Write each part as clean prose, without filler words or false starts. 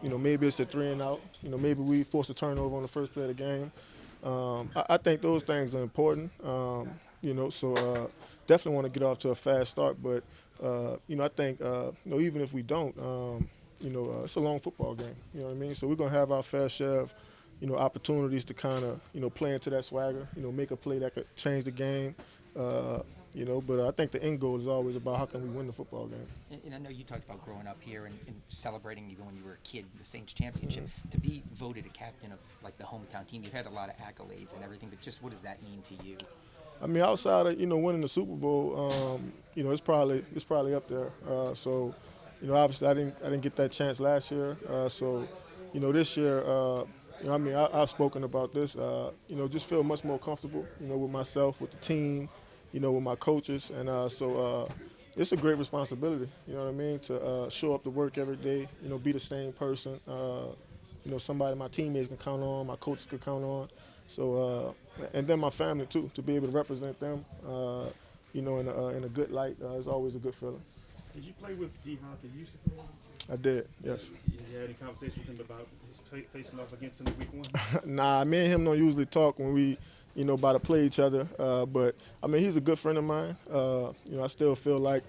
Maybe it's a 3 and out. Maybe we force a turnover on the first play of the game. I think those things are important. So definitely want to get off to a fast start. But I think even if we don't, it's a long football game. You know what I mean? So we're gonna have our fair share of opportunities to kind of play into that swagger. Make a play that could change the game. But I think the end goal is always about how can we win the football game. And I know you talked about growing up here and celebrating even when you were a kid the Saints championship. To be voted a captain of like the hometown team, you've had a lot of accolades and everything, but just what does that mean to you? I mean, outside of winning the Super Bowl, it's probably up there. Obviously I didn't get that chance last year. This year, I've spoken about this. Just feel much more comfortable, with myself, with the team, with my coaches, and it's a great responsibility. You know what I mean? To show up to work every day, be the same person. Somebody my teammates can count on, my coaches can count on. So, and then my family too, to be able to represent them, in a good light is always a good feeling. Did you play with D. Hop in Houston for a while? I did, yes. Did you have any conversation with him about his facing off against him in week 1? Nah, me and him don't usually talk when we, about to play each other. But I mean, he's a good friend of mine. I still feel like,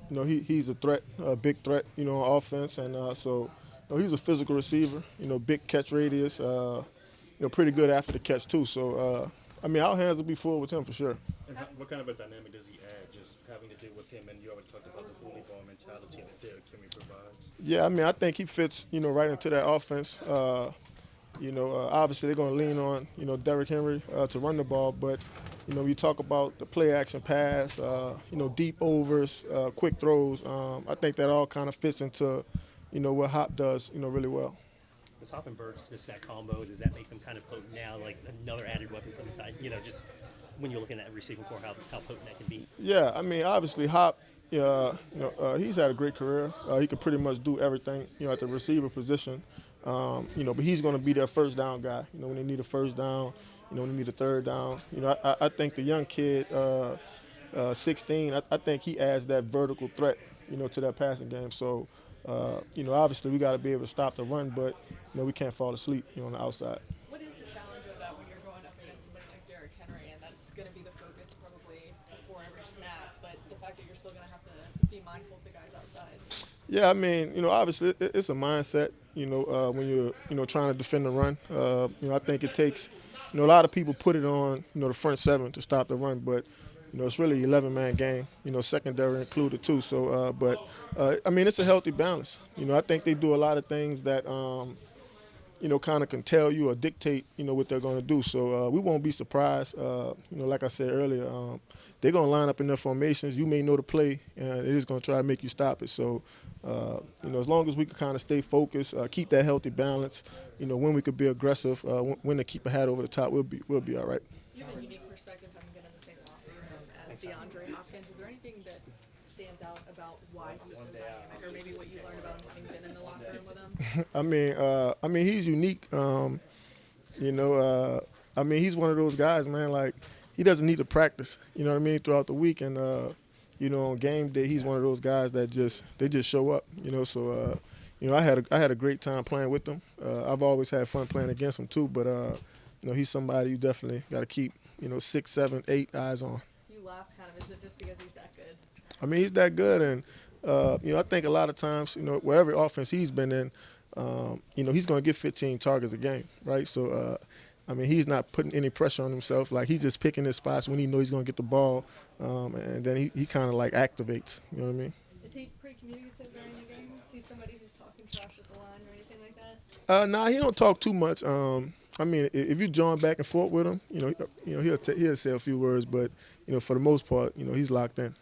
he's a threat, a big threat, on offense, and he's a physical receiver. Big catch radius. Pretty good after the catch too. So, our hands will be full with him for sure. And what kind of a dynamic does he add, just having to deal with him? And you already talked about the bully ball mentality that Derrick Henry provides. Yeah, I think he fits, right into that offense. Obviously they're going to lean on, Derrick Henry to run the ball, but, you talk about the play action pass, deep overs, quick throws. I think that all kind of fits into, what Hop does, really well. Does Hop and Burks, just that combo, does that make them kind of potent now, like another added weapon for the side? Just when you're looking at receiving core, how potent that can be? Yeah, obviously Hop, he's had a great career. He could pretty much do everything, at the receiver position. But he's going to be their first down guy. When they need a first down, when they need a third down. I think the young kid, 16, I think he adds that vertical threat, to that passing game. So, obviously we got to be able to stop the run, but we can't fall asleep, on the outside. What is the challenge of that when you're going up against somebody like Derrick Henry, and that's going to be the focus probably before every snap, but the fact that you're still going to have to be mindful of the guys outside? Yeah, obviously it's a mindset, when you're, trying to defend the run. I think it takes, a lot of people put it on, the front seven to stop the run, but, it's really an 11-man game, secondary included too. So, it's a healthy balance. I think they do a lot of things that, kind of can tell you or dictate, what they're going to do. So we won't be surprised. Like I said earlier, they're going to line up in their formations. You may know the play, and they're just going to try to make you stop it. So, as long as we can kind of stay focused, keep that healthy balance, when we could be aggressive, when to keep a hat over the top, we'll be all right. You have a unique perspective having been in the same locker room as Deandre Hopkins. Is there anything that stands out about why he's so dynamic, or maybe what you learned about him having been in the locker room with him? He's unique. He's one of those guys, man. Like, he doesn't need to practice. Throughout the week, and on game day, he's one of those guys that just show up. So I had a great time playing with him. I've always had fun playing against him too. But he's somebody you definitely got to keep 6, 7, 8 eyes on. You laughed kind of. Is it just because he's that good? He's that good, and I think a lot of times, wherever offense he's been in, he's going to get 15 targets a game, right? So, he's not putting any pressure on himself. Like, he's just picking his spots when he knows he's going to get the ball, and then he kind of like activates. You know what I mean? Is he pretty communicative during the game? Is he somebody who's talking trash at the line or anything like that? Nah, he don't talk too much. If you join back and forth with him, he'll say a few words, but for the most part, he's locked in.